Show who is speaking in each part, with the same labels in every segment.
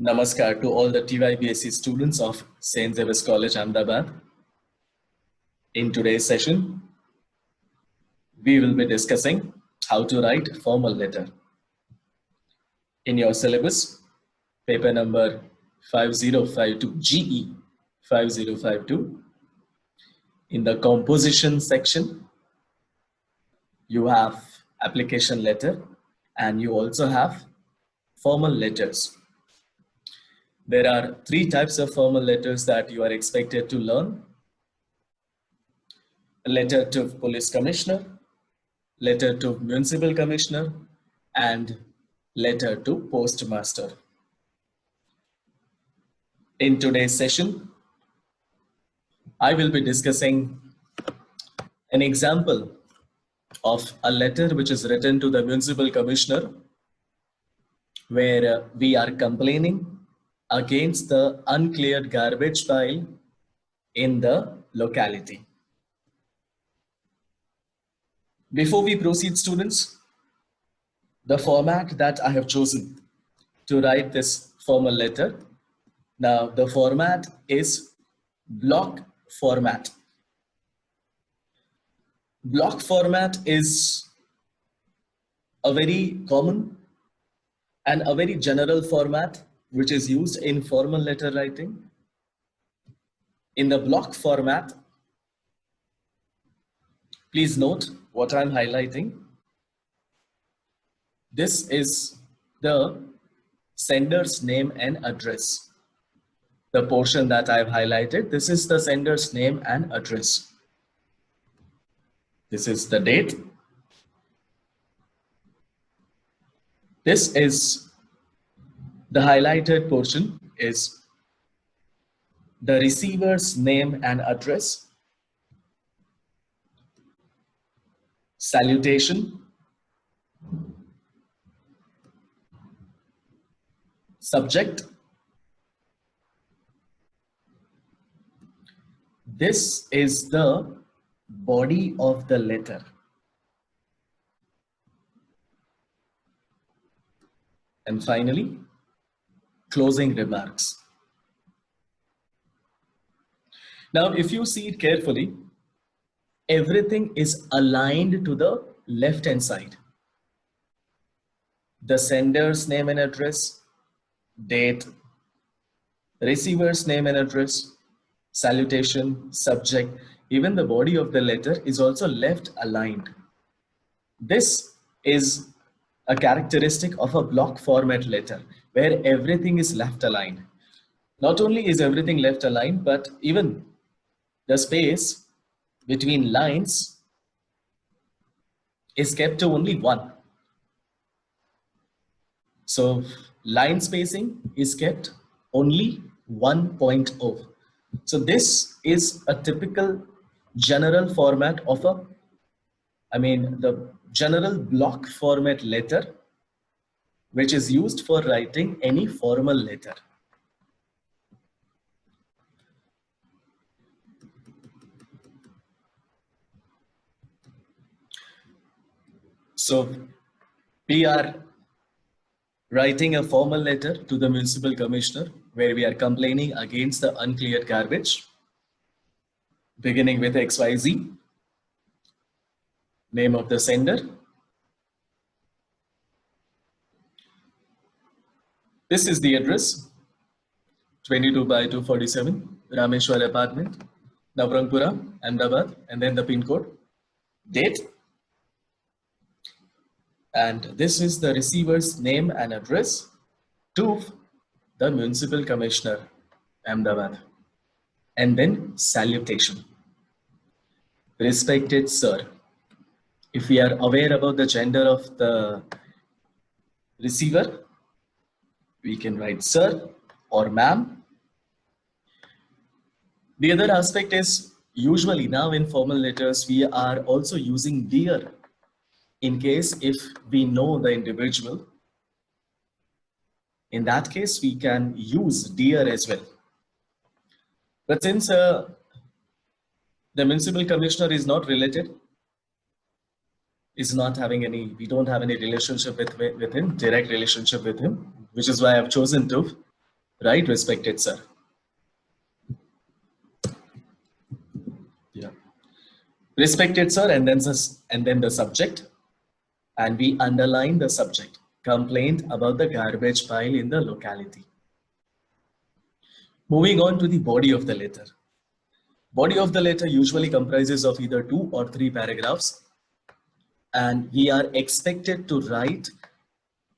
Speaker 1: Namaskar to all the TYBSc students of St. Xavier's College, Ahmedabad. In today's session, we will be discussing how to write formal letter. In your syllabus, paper number 5052, GE 5052, in the composition section, you have application letter and you also have formal letters. There are three types of formal letters that you are expected to learn. A letter to police commissioner, letter to municipal commissioner, and letter to postmaster. In today's session, I will be discussing an example of a letter which is written to the municipal commissioner where we are complaining against the uncleared garbage pile in the locality. Before we proceed, students, the format that I have chosen to write this formal letter, now the format is block format. Block format is a very common and a very general format which is used in formal letter writing. In the block format, please note what I'm highlighting. This is the sender's name and address. The portion that I've highlighted, this is the sender's name and address. This is the date. This is the highlighted portion is the receiver's name and address. Salutation, subject. This is the body of the letter. And finally, closing remarks. Now, if you see it carefully, everything is aligned to the left-hand side. The sender's name and address, date, receiver's name and address, salutation, subject, even the body of the letter is also left aligned. This is a characteristic of a block format letter where everything is left aligned. Not only is everything left aligned, but even the space between lines is kept to only one. So line spacing is kept only 1.0. So this is a typical general format of the general block format letter which is used for writing any formal letter. So we are writing a formal letter to the municipal commissioner where we are complaining against the uncleared garbage, beginning with XYZ, name of the sender. This is the address, 22 by 247, Rameshwar apartment, Navrangpura, Ahmedabad, and then the pin code, date. And this is the receiver's name and address to the municipal commissioner, Ahmedabad. And then salutation. Respected sir. If we are aware about the gender of the receiver, we can write sir or ma'am. The other aspect is usually now in formal letters, we are also using dear in case if we know the individual. In that case, we can use dear as well. But since the municipal commissioner is not related, is not having any, we don't have any relationship with him, direct relationship with him, which is why I've chosen to Right, respected sir? Yeah. Respected sir, and then the subject, and we underline the subject. Complaint about the garbage pile in the locality. Moving on to the body of the letter. Body of the letter usually comprises of either 2 or 3 paragraphs, and we are expected to write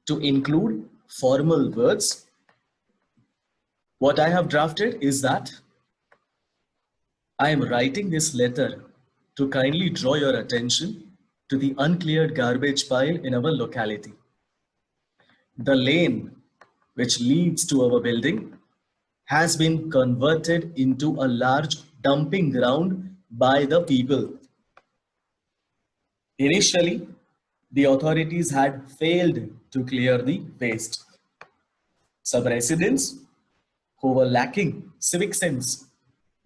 Speaker 1: to include formal words. What I have drafted is that I am writing this letter to kindly draw your attention to the uncleared garbage pile in our locality. The lane which leads to our building has been converted into a large dumping ground by the people. Initially, the authorities had failed to clear the waste. Some residents who were lacking civic sense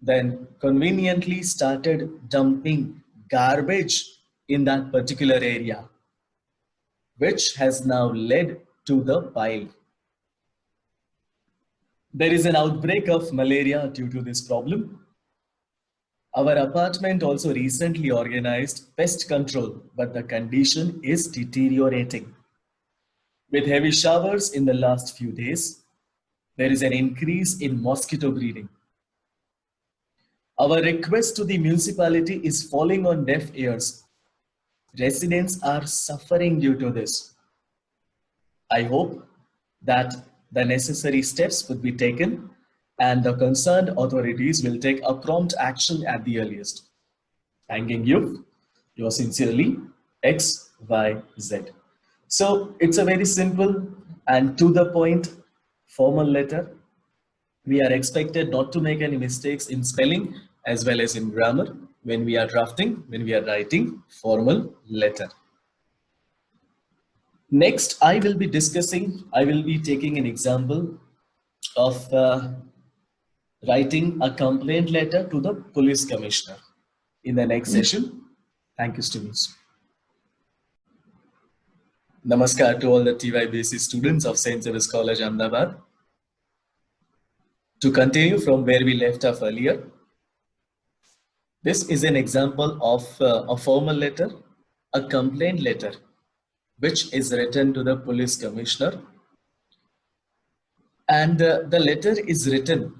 Speaker 1: then conveniently started dumping garbage in that particular area, which has now led to the pile. There is an outbreak of malaria due to this problem. Our apartment also recently organized pest control, but the condition is deteriorating. With heavy showers in the last few days, there is an increase in mosquito breeding. Our request to the municipality is falling on deaf ears. Residents are suffering due to this. I hope that the necessary steps would be taken and the concerned authorities will take a prompt action at the earliest. Thanking you, yours sincerely, XYZ. So it's a very simple and to the point formal letter. We are expected not to make any mistakes in spelling as well as in grammar when we are drafting, when we are writing formal letter. Next, I will be taking an example of writing a complaint letter to the police commissioner in the next session. Thank you, students. Namaskar to all the TYBC students of St. Xavier's College, Ahmedabad. To continue from where we left off earlier, this is an example of a formal letter, a complaint letter, which is written to the police commissioner. And the letter is written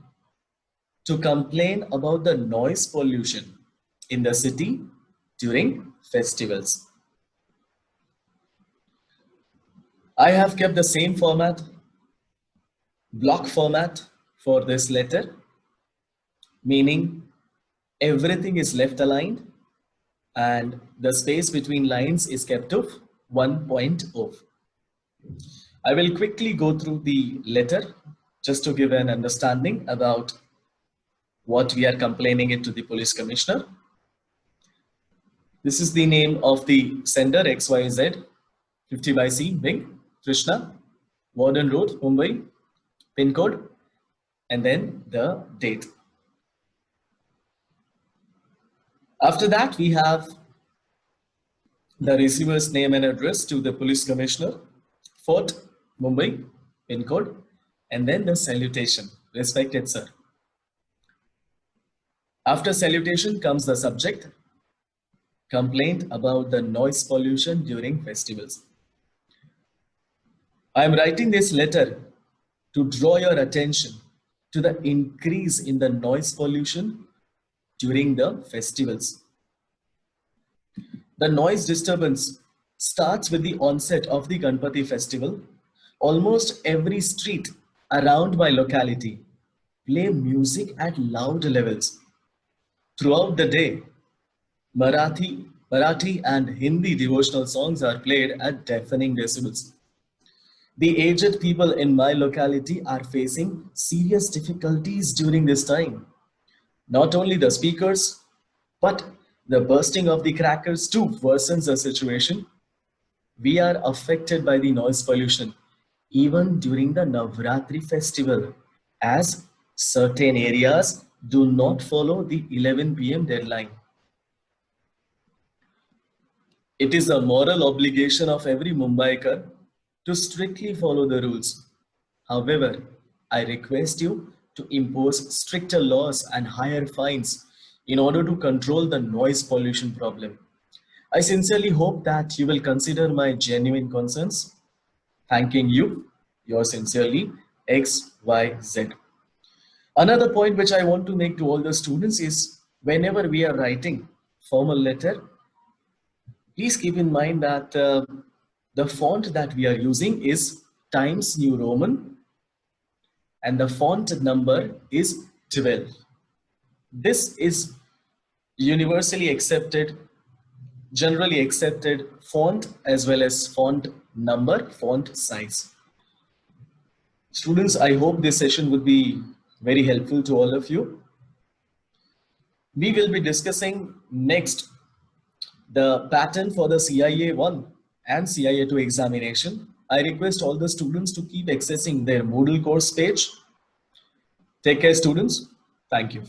Speaker 1: to complain about the noise pollution in the city during festivals. I have kept the same format, block format for this letter, meaning everything is left aligned and the space between lines is kept to 1.0. I will quickly go through the letter just to give an understanding about what we are complaining it to the police commissioner. This is the name of the sender, XYZ, 50 by C, Wing, Krishna, Warden Road, Mumbai, pin code, and then the date. After that, we have the receiver's name and address to the police commissioner, Fort, Mumbai, pin code, and then the salutation, respected sir. After salutation comes the subject, complaint about the noise pollution during festivals. I am writing this letter to draw your attention to the increase in the noise pollution during the festivals. The noise disturbance starts with the onset of the Ganpati festival. Almost every street around my locality play music at loud levels. Throughout the day, Marathi and Hindi devotional songs are played at deafening decibels. The aged people in my locality are facing serious difficulties during this time. Not only the speakers, but the bursting of the crackers too worsens the situation. We are affected by the noise pollution even during the Navratri festival, as certain areas do not follow the 11 p.m. deadline. It is a moral obligation of every Mumbaiker to strictly follow the rules. However, I request you to impose stricter laws and higher fines in order to control the noise pollution problem. I sincerely hope that you will consider my genuine concerns. Thanking you, yours sincerely, XYZ. Another point which I want to make to all the students is whenever we are writing formal letter, please keep in mind that the font that we are using is Times New Roman and the font number is 12. This is universally accepted, generally accepted font as well as font number, font size. Students, I hope this session would be very helpful to all of you. We will be discussing next the pattern for the CIA 1 and CIA 2 examination. I request all the students to keep accessing their Moodle course page. Take care, students. Thank you.